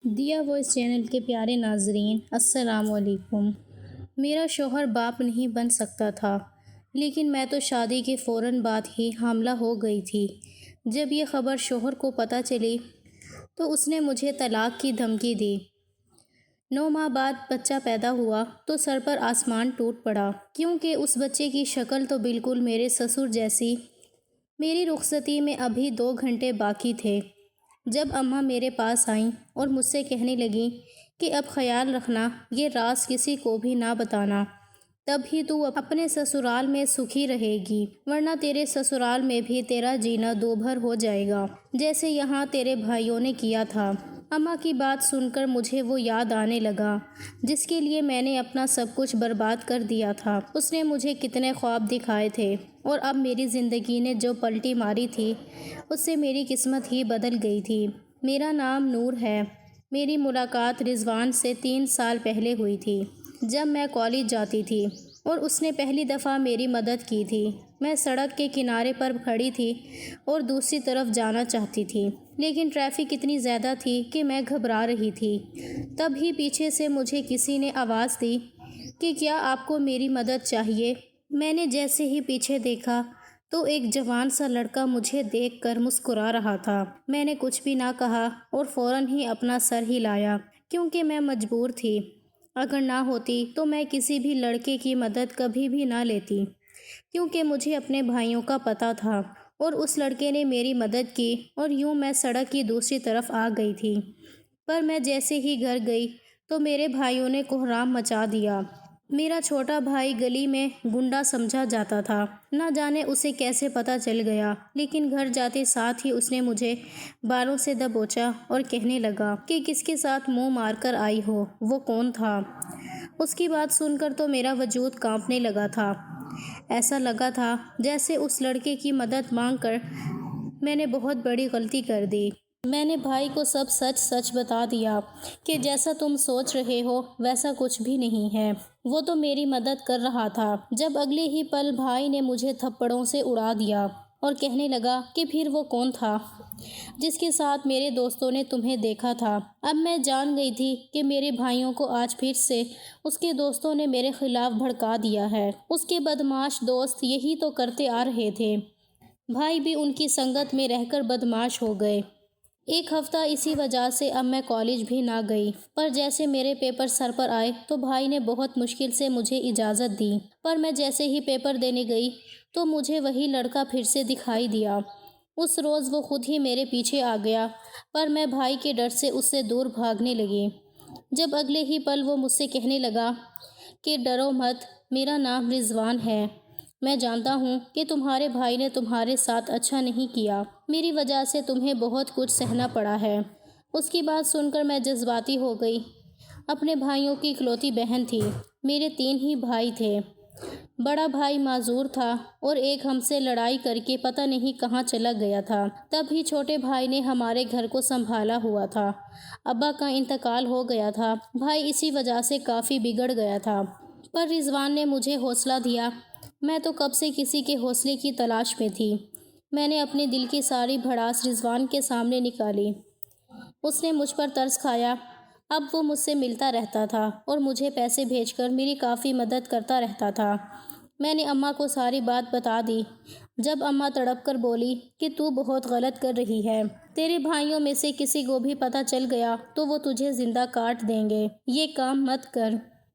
دیا voice channel کے پیارے ناظرین، السلام علیکم۔ میرا شوہر باپ نہیں بن سکتا تھا، لیکن میں تو شادی کے فوراً بعد ہی حاملہ ہو گئی تھی۔ جب یہ خبر شوہر کو پتہ چلی تو اس نے مجھے طلاق کی دھمکی دی۔ 9 ماہ بعد بچہ پیدا ہوا تو سر پر آسمان ٹوٹ پڑا، کیونکہ اس بچے کی شکل تو بالکل میرے سسر جیسی۔ میری رخصتی میں ابھی 2 گھنٹے باقی تھے جب اماں میرے پاس آئیں اور مجھ سے کہنے لگیں کہ اب خیال رکھنا، یہ راز کسی کو بھی نہ بتانا، تب ہی تو اپنے سسرال میں سکھی رہے گی، ورنہ تیرے سسرال میں بھی تیرا جینا دوبھر ہو جائے گا، جیسے یہاں تیرے بھائیوں نے کیا تھا۔ اماں کی بات سن کر مجھے وہ یاد آنے لگا جس کے لیے میں نے اپنا سب کچھ برباد کر دیا تھا۔ اس نے مجھے کتنے خواب دکھائے تھے، اور اب میری زندگی نے جو پلٹی ماری تھی اس سے میری قسمت ہی بدل گئی تھی۔ میرا نام نور ہے۔ میری ملاقات رضوان سے 3 سال پہلے ہوئی تھی، جب میں کالج جاتی تھی، اور اس نے پہلی دفعہ میری مدد کی تھی۔ میں سڑک کے کنارے پر کھڑی تھی اور دوسری طرف جانا چاہتی تھی، لیکن ٹریفک اتنی زیادہ تھی کہ میں گھبرا رہی تھی۔ تب ہی پیچھے سے مجھے کسی نے آواز دی کہ کیا آپ کو میری مدد چاہیے؟ میں نے جیسے ہی پیچھے دیکھا تو ایک جوان سا لڑکا مجھے دیکھ کر مسکرا رہا تھا۔ میں نے کچھ بھی نہ کہا اور فوراً ہی اپنا سر ہلایا، کیونکہ میں مجبور تھی۔ اگر نہ ہوتی تو میں کسی بھی لڑکے کی مدد کبھی بھی نہ لیتی، کیونکہ مجھے اپنے بھائیوں کا پتہ تھا، اور اس لڑکے نے میری مدد کی، اور یوں میں سڑک کی دوسری طرف آ گئی تھی۔ پر میں جیسے ہی گھر گئی تو میرے بھائیوں نے کوہرام مچا دیا۔ میرا چھوٹا بھائی گلی میں گنڈا سمجھا جاتا تھا، نہ جانے اسے کیسے پتہ چل گیا، لیکن گھر جاتے ساتھ ہی اس نے مجھے بالوں سے دبوچا اور کہنے لگا کہ کس کے ساتھ منہ مار کر آئی ہو، وہ کون تھا؟ اس کی بات سن کر تو میرا وجود کانپنے لگا تھا۔ ایسا لگا تھا جیسے اس لڑکے کی مدد مانگ کر میں نے بہت بڑی غلطی کر دی۔ میں نے بھائی کو سب سچ سچ بتا دیا کہ جیسا تم سوچ رہے ہو ویسا کچھ بھی نہیں ہے۔ وہ تو میری مدد کر رہا تھا، جب اگلے ہی پل بھائی نے مجھے تھپڑوں سے اڑا دیا اور کہنے لگا کہ پھر وہ کون تھا جس کے ساتھ میرے دوستوں نے تمہیں دیکھا تھا۔ اب میں جان گئی تھی کہ میرے بھائیوں کو آج پھر سے اس کے دوستوں نے میرے خلاف بھڑکا دیا ہے۔ اس کے بدمعاش دوست یہی تو کرتے آ رہے تھے۔ بھائی بھی ان کی سنگت میں رہ کر بدمعاش ہو گئے۔ ایک ہفتہ اسی وجہ سے اب میں کالج بھی نہ گئی، پر جیسے میرے پیپر سر پر آئے تو بھائی نے بہت مشکل سے مجھے اجازت دی۔ پر میں جیسے ہی پیپر دینے گئی تو مجھے وہی لڑکا پھر سے دکھائی دیا۔ اس روز وہ خود ہی میرے پیچھے آ گیا، پر میں بھائی کے ڈر سے اس سے دور بھاگنے لگی۔ جب اگلے ہی پل وہ مجھ سے کہنے لگا کہ ڈرو مت، میرا نام رضوان ہے، میں جانتا ہوں کہ تمہارے بھائی نے تمہارے ساتھ اچھا نہیں کیا، میری وجہ سے تمہیں بہت کچھ سہنا پڑا ہے۔ اس کی بات سن کر میں جذباتی ہو گئی۔ اپنے بھائیوں کی اکلوتی بہن تھی۔ میرے 3 ہی بھائی تھے۔ بڑا بھائی معذور تھا اور ایک ہم سے لڑائی کر کے پتہ نہیں کہاں چلا گیا تھا۔ تب ہی چھوٹے بھائی نے ہمارے گھر کو سنبھالا ہوا تھا۔ ابا کا انتقال ہو گیا تھا۔ بھائی اسی وجہ سے کافی بگڑ گیا تھا، پر رضوان نے مجھے حوصلہ دیا۔ میں تو کب سے کسی کے حوصلے کی تلاش میں تھی۔ میں نے اپنے دل کی ساری بھڑاس رضوان کے سامنے نکالی۔ اس نے مجھ پر ترس کھایا۔ اب وہ مجھ سے ملتا رہتا تھا اور مجھے پیسے بھیج کر میری کافی مدد کرتا رہتا تھا۔ میں نے اماں کو ساری بات بتا دی۔ جب اماں تڑپ کر بولی کہ تو بہت غلط کر رہی ہے، تیرے بھائیوں میں سے کسی کو بھی پتہ چل گیا تو وہ تجھے زندہ کاٹ دیں گے، یہ کام مت کر۔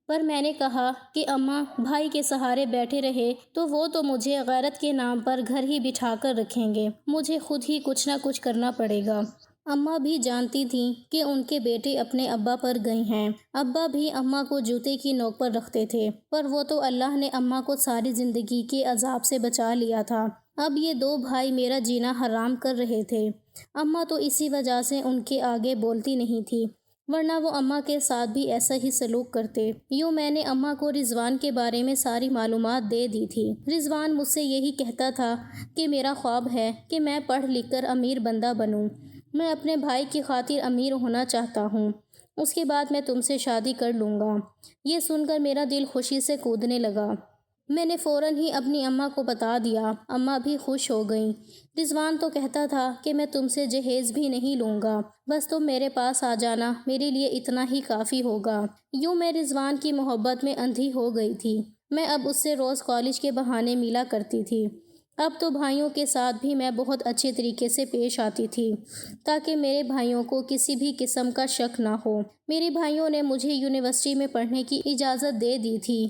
پر میں نے کہا کہ اماں، بھائی کے سہارے بیٹھے رہے تو وہ تو مجھے غیرت کے نام پر گھر ہی بٹھا کر رکھیں گے، مجھے خود ہی کچھ نہ کچھ کرنا پڑے گا۔ اماں بھی جانتی تھیں کہ ان کے بیٹے اپنے ابا پر گئے ہیں۔ ابا بھی اماں کو جوتے کی نوک پر رکھتے تھے، پر وہ تو اللہ نے اماں کو ساری زندگی کے عذاب سے بچا لیا تھا۔ اب یہ 2 بھائی میرا جینا حرام کر رہے تھے۔ اماں تو اسی وجہ سے ان کے آگے بولتی نہیں تھی، ورنہ وہ اماں کے ساتھ بھی ایسا ہی سلوک کرتے۔ یوں میں نے اماں کو رضوان کے بارے میں ساری معلومات دے دی تھی۔ رضوان مجھ سے یہی کہتا تھا کہ میرا خواب ہے کہ میں پڑھ لکھ کر امیر بندہ بنوں۔ میں اپنے بھائی کی خاطر امیر ہونا چاہتا ہوں، اس کے بعد میں تم سے شادی کر لوں گا۔ یہ سن کر میرا دل خوشی سے کودنے لگا۔ میں نے فوراً ہی اپنی اماں کو بتا دیا۔ اماں بھی خوش ہو گئیں۔ رضوان تو کہتا تھا کہ میں تم سے جہیز بھی نہیں لوں گا، بس تم میرے پاس آ جانا، میرے لیے اتنا ہی کافی ہوگا۔ یوں میں رضوان کی محبت میں اندھی ہو گئی تھی۔ میں اب اس سے روز کالج کے بہانے ملا کرتی تھی۔ اب تو بھائیوں کے ساتھ بھی میں بہت اچھے طریقے سے پیش آتی تھی تاکہ میرے بھائیوں کو کسی بھی قسم کا شک نہ ہو۔ میرے بھائیوں نے مجھے یونیورسٹی میں پڑھنے کی اجازت دے دی تھی۔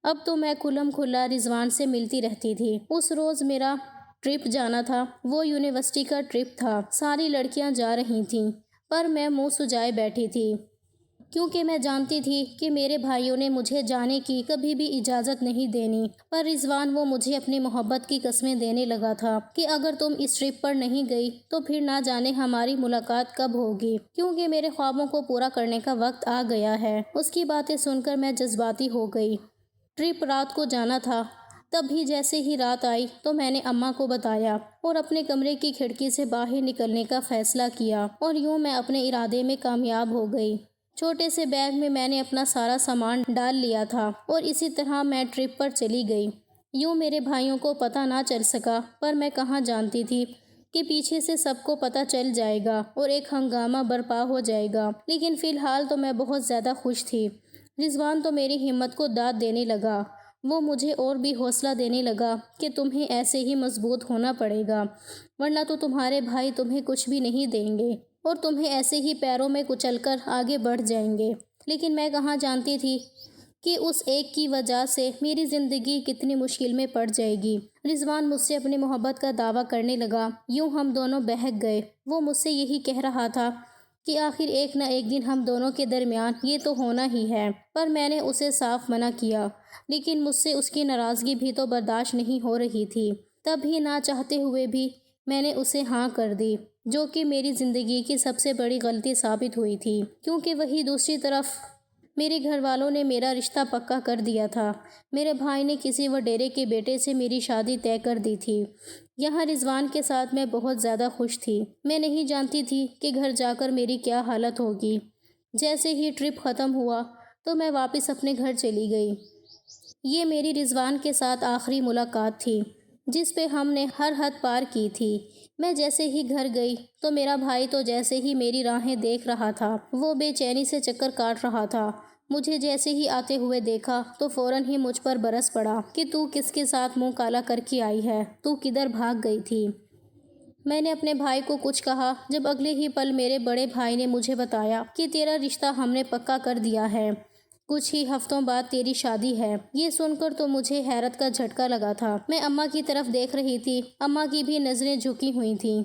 اب تو میں کھلم کھلا رضوان سے ملتی رہتی تھی۔ اس روز میرا ٹرپ جانا تھا، وہ یونیورسٹی کا ٹرپ تھا۔ ساری لڑکیاں جا رہی تھیں، پر میں منہ سجائے بیٹھی تھی، کیونکہ میں جانتی تھی کہ میرے بھائیوں نے مجھے جانے کی کبھی بھی اجازت نہیں دینی۔ پر رضوان وہ مجھے اپنی محبت کی قسمیں دینے لگا تھا کہ اگر تم اس ٹرپ پر نہیں گئی تو پھر نہ جانے ہماری ملاقات کب ہوگی، کیونکہ میرے خوابوں کو پورا کرنے کا وقت آ گیا ہے۔ اس کی باتیں سن کر میں جذباتی ہو گئی۔ ٹرپ رات کو جانا تھا۔ تب بھی جیسے ہی رات آئی تو میں نے اماں کو بتایا اور اپنے کمرے کی کھڑکی سے باہر نکلنے کا فیصلہ کیا، اور یوں میں اپنے ارادے میں کامیاب ہو گئی۔ چھوٹے سے بیگ میں میں نے اپنا سارا سامان ڈال لیا تھا اور اسی طرح میں ٹرپ پر چلی گئی۔ یوں میرے بھائیوں کو پتہ نہ چل سکا، پر میں کہاں جانتی تھی کہ پیچھے سے سب کو پتہ چل جائے گا اور ایک ہنگامہ برپا ہو جائے گا۔ لیکن فی الحال تو میں بہت زیادہ خوش تھی۔ رضوان تو میری ہمت کو داد دینے لگا۔ وہ مجھے اور بھی حوصلہ دینے لگا کہ تمہیں ایسے ہی مضبوط ہونا پڑے گا، ورنہ تو تمہارے بھائی تمہیں کچھ بھی نہیں دیں گے اور تمہیں ایسے ہی پیروں میں کچل کر آگے بڑھ جائیں گے۔ لیکن میں کہاں جانتی تھی کہ اس ایک کی وجہ سے میری زندگی کتنی مشکل میں پڑ جائے گی۔ رضوان مجھ سے اپنی محبت کا دعویٰ کرنے لگا۔ یوں ہم دونوں بہک گئے۔ وہ مجھ سے یہی کہہ رہا تھا کہ آخر ایک نہ ایک دن ہم دونوں کے درمیان یہ تو ہونا ہی ہے، پر میں نے اسے صاف منع کیا۔ لیکن مجھ سے اس کی ناراضگی بھی تو برداشت نہیں ہو رہی تھی۔ تب بھی نہ چاہتے ہوئے بھی میں نے اسے ہاں کر دی، جو کہ میری زندگی کی سب سے بڑی غلطی ثابت ہوئی تھی، کیونکہ وہیں دوسری طرف میرے گھر والوں نے میرا رشتہ پکا کر دیا تھا۔ میرے بھائی نے کسی وڈیرے کے بیٹے سے میری شادی طے کر دی تھی۔ یہاں رضوان کے ساتھ میں بہت زیادہ خوش تھی۔ میں نہیں جانتی تھی کہ گھر جا کر میری کیا حالت ہوگی۔ جیسے ہی ٹرپ ختم ہوا تو میں واپس اپنے گھر چلی گئی۔ یہ میری رضوان کے ساتھ آخری ملاقات تھی، جس پہ ہم نے ہر حد پار کی تھی۔ میں جیسے ہی گھر گئی تو میرا بھائی تو جیسے ہی میری راہیں دیکھ رہا تھا، وہ بے چینی سے چکر کاٹ رہا تھا۔ مجھے جیسے ہی آتے ہوئے دیکھا تو فوراً ہی مجھ پر برس پڑا کہ تو کس کے ساتھ منہ کالا کر کے آئی ہے، تو کدھر بھاگ گئی تھی۔ میں نے اپنے بھائی کو کچھ کہا جب اگلے ہی پل میرے بڑے بھائی نے مجھے بتایا کہ تیرا رشتہ ہم نے پکا کر دیا ہے، کچھ ہی ہفتوں بعد تیری شادی ہے۔ یہ سن کر تو مجھے حیرت کا جھٹکا لگا تھا۔ میں اماں کی طرف دیکھ رہی تھی۔ اماں کی بھی نظریں جھکی ہوئی تھیں۔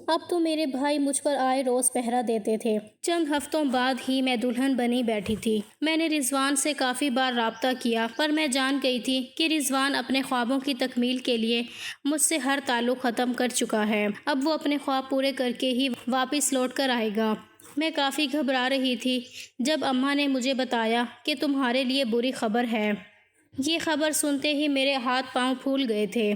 اب تو میرے بھائی مجھ پر آئے روز پہرا دیتے تھے۔ چند ہفتوں بعد ہی میں دلہن بنی بیٹھی تھی۔ میں نے رضوان سے کافی بار رابطہ کیا، پر میں جان گئی تھی کہ رضوان اپنے خوابوں کی تکمیل کے لیے مجھ سے ہر تعلق ختم کر چکا ہے۔ اب وہ اپنے خواب پورے کر کے ہی واپس لوٹ کر آئے گا۔ میں کافی گھبرا رہی تھی جب اماں نے مجھے بتایا کہ تمہارے لیے بری خبر ہے۔ یہ خبر سنتے ہی میرے ہاتھ پاؤں پھول گئے تھے،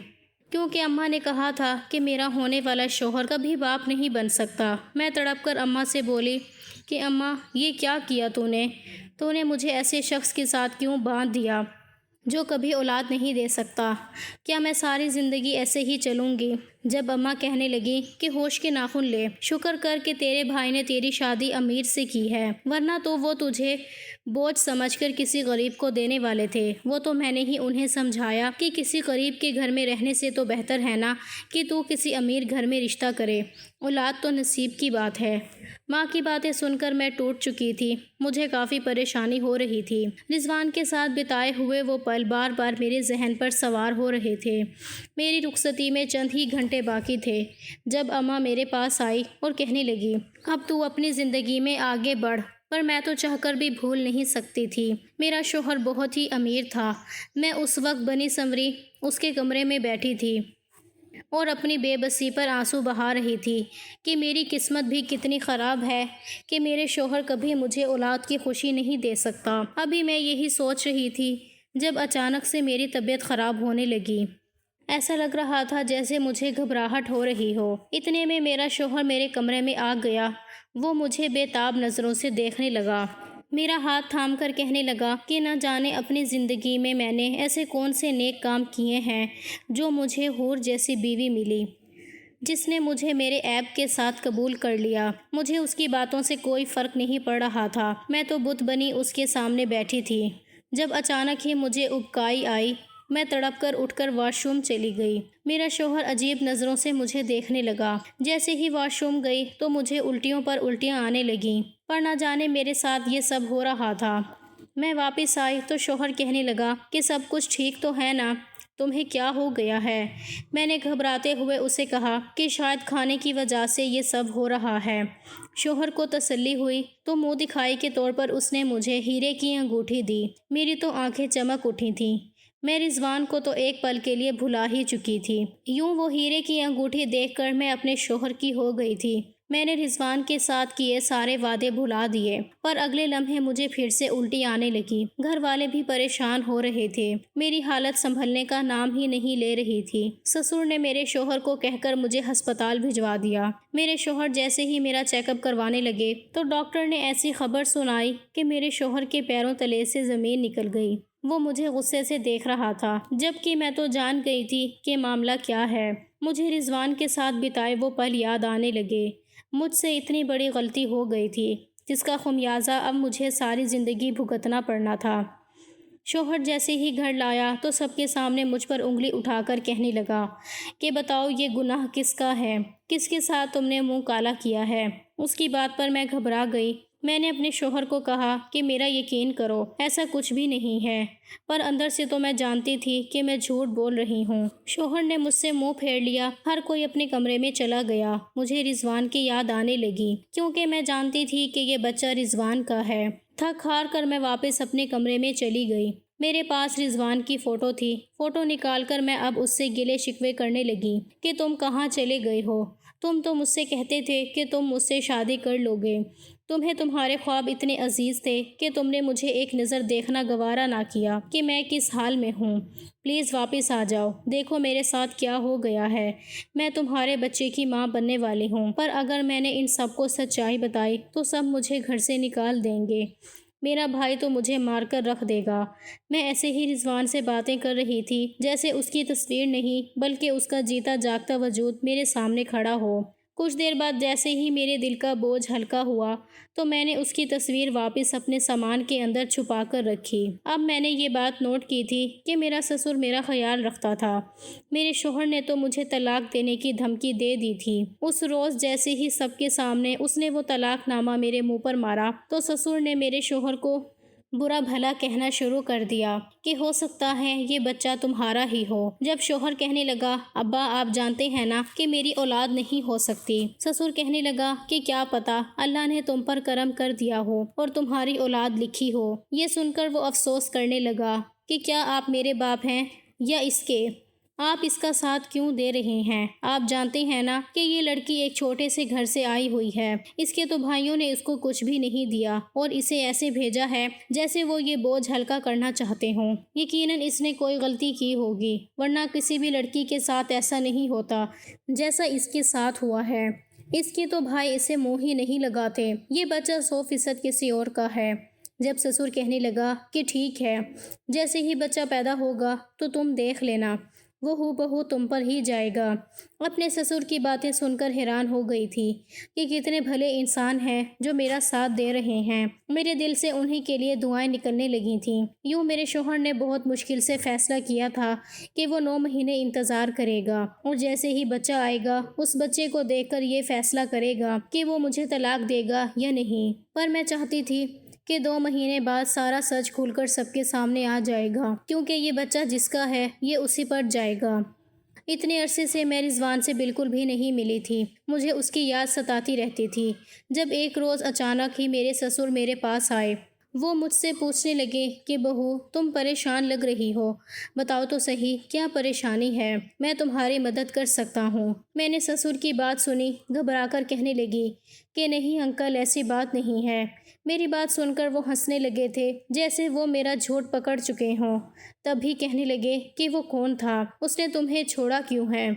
کیونکہ اماں نے کہا تھا کہ میرا ہونے والا شوہر کبھی باپ نہیں بن سکتا۔ میں تڑپ کر اماں سے بولی کہ اماں، یہ کیا کیا تو نے مجھے ایسے شخص کے ساتھ کیوں باندھ دیا جو کبھی اولاد نہیں دے سکتا؟ کیا میں ساری زندگی ایسے ہی چلوں گی؟ جب اماں کہنے لگی کہ ہوش کے ناخن لے، شکر کر کہ تیرے بھائی نے تیری شادی امیر سے کی ہے، ورنہ تو وہ تجھے بوجھ سمجھ کر کسی غریب کو دینے والے تھے۔ وہ تو میں نے ہی انہیں سمجھایا کہ کسی غریب کے گھر میں رہنے سے تو بہتر ہے نا کہ تو کسی امیر گھر میں رشتہ کرے، اولاد تو نصیب کی بات ہے۔ ماں کی باتیں سن کر میں ٹوٹ چکی تھی۔ مجھے کافی پریشانی ہو رہی تھی۔ رضوان کے ساتھ بتائے ہوئے وہ پل بار بار میرے ذہن پر سوار ہو رہے تھے۔ میری رخصتی میں چند ہی گھنٹے باقی تھے جب اماں میرے پاس آئی اور کہنے لگی، اب تو اپنی زندگی میں آگے بڑھ۔ پر میں تو چاہ کر بھی بھول نہیں سکتی تھی۔ میرا شوہر بہت ہی امیر تھا۔ میں اس وقت بنی سنوری اس کے کمرے میں بیٹھی تھی اور اپنی بے بسی پر آنسو بہا رہی تھی کہ میری قسمت بھی کتنی خراب ہے کہ میرے شوہر کبھی مجھے اولاد کی خوشی نہیں دے سکتا۔ ابھی میں یہی سوچ رہی تھی جب اچانک سے میری طبیعت خراب ہونے لگی۔ ایسا لگ رہا تھا جیسے مجھے گھبراہٹ ہو رہی ہو۔ اتنے میں میرا شوہر میرے کمرے میں آ گیا۔ وہ مجھے بے تاب نظروں سے دیکھنے لگا۔ میرا ہاتھ تھام کر کہنے لگا کہ نہ جانے اپنی زندگی میں نے ایسے کون سے نیک کام کیے ہیں جو مجھے حور جیسی بیوی ملی، جس نے مجھے میرے عیب کے ساتھ قبول کر لیا۔ مجھے اس کی باتوں سے کوئی فرق نہیں پڑ رہا تھا، میں تو بت بنی اس کے سامنے بیٹھی تھی، جب اچانک ہی مجھے ابکائی آئی۔ میں تڑپ کر اٹھ کر واش روم چلی گئی۔ میرا شوہر عجیب نظروں سے مجھے دیکھنے لگا۔ جیسے ہی واش روم گئی تو مجھے الٹیوں پر الٹیاں آنے لگیں، پر نہ جانے میرے ساتھ یہ سب ہو رہا تھا۔ میں واپس آئی تو شوہر کہنے لگا کہ سب کچھ ٹھیک تو ہے نا، تمہیں کیا ہو گیا ہے؟ میں نے گھبراتے ہوئے اسے کہا کہ شاید کھانے کی وجہ سے یہ سب ہو رہا ہے۔ شوہر کو تسلی ہوئی تو منہ دکھائی کے طور پر اس نے مجھے ہیرے کی انگوٹھی دی۔ میری تو آنکھیں چمک اٹھی تھیں۔ میں رضوان کو تو ایک پل کے لیے بھلا ہی چکی تھی۔ یوں وہ ہیرے کی انگوٹھی دیکھ کر میں اپنے شوہر کی ہو گئی تھی۔ میں نے رضوان کے ساتھ کیے سارے وعدے بھلا دیے، پر اگلے لمحے مجھے پھر سے الٹی آنے لگی۔ گھر والے بھی پریشان ہو رہے تھے۔ میری حالت سنبھلنے کا نام ہی نہیں لے رہی تھی۔ سسر نے میرے شوہر کو کہہ کر مجھے ہسپتال بھجوا دیا۔ میرے شوہر جیسے ہی میرا چیک اپ کروانے لگے تو ڈاکٹر نے ایسی خبر سنائی کہ میرے شوہر کے پیروں تلے سے زمین نکل گئی۔ وہ مجھے غصے سے دیکھ رہا تھا، جبکہ میں تو جان گئی تھی کہ معاملہ کیا ہے۔ مجھے رضوان کے ساتھ بتائے وہ پل یاد آنے لگے۔ مجھ سے اتنی بڑی غلطی ہو گئی تھی، جس کا خمیازہ اب مجھے ساری زندگی بھگتنا پڑنا تھا۔ شوہر جیسے ہی گھر لایا تو سب کے سامنے مجھ پر انگلی اٹھا کر کہنے لگا کہ بتاؤ یہ گناہ کس کا ہے، کس کے ساتھ تم نے منہ کالا کیا ہے۔ اس کی بات پر میں گھبرا گئی۔ میں نے اپنے شوہر کو کہا کہ میرا یقین کرو، ایسا کچھ بھی نہیں ہے، پر اندر سے تو میں جانتی تھی کہ میں جھوٹ بول رہی ہوں۔ شوہر نے مجھ سے منہ پھیر لیا۔ ہر کوئی اپنے کمرے میں چلا گیا۔ مجھے رضوان کی یاد آنے لگی، کیونکہ میں جانتی تھی کہ یہ بچہ رضوان کا ہے۔ تھک ہار کر میں واپس اپنے کمرے میں چلی گئی۔ میرے پاس رضوان کی فوٹو تھی۔ فوٹو نکال کر میں اب اس سے گلے شکوے کرنے لگی کہ تم کہاں چلے گئے ہو؟ تم تو مجھ سے کہتے تھے کہ تم مجھ سے شادی کر لو گے۔ تمہیں تمہارے خواب اتنے عزیز تھے کہ تم نے مجھے ایک نظر دیکھنا گوارا نہ کیا کہ میں کس حال میں ہوں۔ پلیز واپس آ جاؤ، دیکھو میرے ساتھ کیا ہو گیا ہے۔ میں تمہارے بچے کی ماں بننے والی ہوں، پر اگر میں نے ان سب کو سچائی بتائی تو سب مجھے گھر سے نکال دیں گے۔ میرا بھائی تو مجھے مار کر رکھ دے گا۔ میں ایسے ہی رضوان سے باتیں کر رہی تھی جیسے اس کی تصویر نہیں بلکہ اس کا جیتا جاگتا وجود میرے سامنے کھڑا ہو۔ کچھ دیر بعد جیسے ہی میرے دل کا بوجھ ہلکا ہوا تو میں نے اس کی تصویر واپس اپنے سامان کے اندر چھپا کر رکھی۔ اب میں نے یہ بات نوٹ کی تھی کہ میرا سسر میرا خیال رکھتا تھا۔ میرے شوہر نے تو مجھے طلاق دینے کی دھمکی دے دی تھی۔ اس روز جیسے ہی سب کے سامنے اس نے وہ طلاق نامہ میرے منہ پر مارا تو سسر نے میرے شوہر کو برا بھلا کہنا شروع کر دیا کہ ہو سکتا ہے یہ بچہ تمہارا ہی ہو۔ جب شوہر کہنے لگا ابا آپ جانتے ہیں نا کہ میری اولاد نہیں ہو سکتی، سسر کہنے لگا کہ کیا پتا اللہ نے تم پر کرم کر دیا ہو اور تمہاری اولاد لکھی ہو۔ یہ سن کر وہ افسوس کرنے لگا کہ کیا آپ میرے باپ ہیں یا اس کے؟ آپ اس کا ساتھ کیوں دے رہے ہیں؟ آپ جانتے ہیں نا کہ یہ لڑکی ایک چھوٹے سے گھر سے آئی ہوئی ہے۔ اس کے تو بھائیوں نے اس کو کچھ بھی نہیں دیا اور اسے ایسے بھیجا ہے جیسے وہ یہ بوجھ ہلکا کرنا چاہتے ہوں۔ یقیناً اس نے کوئی غلطی کی ہوگی، ورنہ کسی بھی لڑکی کے ساتھ ایسا نہیں ہوتا جیسا اس کے ساتھ ہوا ہے۔ اس کے تو بھائی اسے منہ ہی نہیں لگاتے۔ یہ بچہ 100% کسی اور کا ہے۔ جب سسر کہنے لگا کہ ٹھیک ہے، جیسے ہی بچہ پیدا ہوگا تو تم دیکھ لینا، وہ ہو بہو تم پر ہی جائے گا۔ اپنے سسر کی باتیں سن کر حیران ہو گئی تھی کہ کتنے بھلے انسان ہیں جو میرا ساتھ دے رہے ہیں۔ میرے دل سے انہی کے لیے دعائیں نکلنے لگی تھیں۔ یوں میرے شوہر نے بہت مشکل سے فیصلہ کیا تھا کہ وہ 9 مہینے انتظار کرے گا اور جیسے ہی بچہ آئے گا اس بچے کو دیکھ کر یہ فیصلہ کرے گا کہ وہ مجھے طلاق دے گا یا نہیں۔ پر میں چاہتی تھی کہ 2 مہینے بعد سارا سچ کھل کر سب کے سامنے آ جائے گا، کیونکہ یہ بچہ جس کا ہے یہ اسی پر جائے گا۔ اتنے عرصے سے میں رضوان سے بالکل بھی نہیں ملی تھی۔ مجھے اس کی یاد ستاتی رہتی تھی۔ جب ایک روز اچانک ہی میرے سسر میرے پاس آئے، وہ مجھ سے پوچھنے لگے کہ بہو تم پریشان لگ رہی ہو، بتاؤ تو صحیح کیا پریشانی ہے، میں تمہاری مدد کر سکتا ہوں۔ میں نے سسر کی بات سنی، گھبرا کر کہنے لگی کہ نہیں انکل ایسی بات نہیں ہے۔ میری بات سن کر وہ ہنسنے لگے تھے جیسے وہ میرا جھوٹ پکڑ چکے ہوں۔ تب بھی کہنے لگے کہ وہ کون تھا، اس نے تمہیں چھوڑا کیوں ہے؟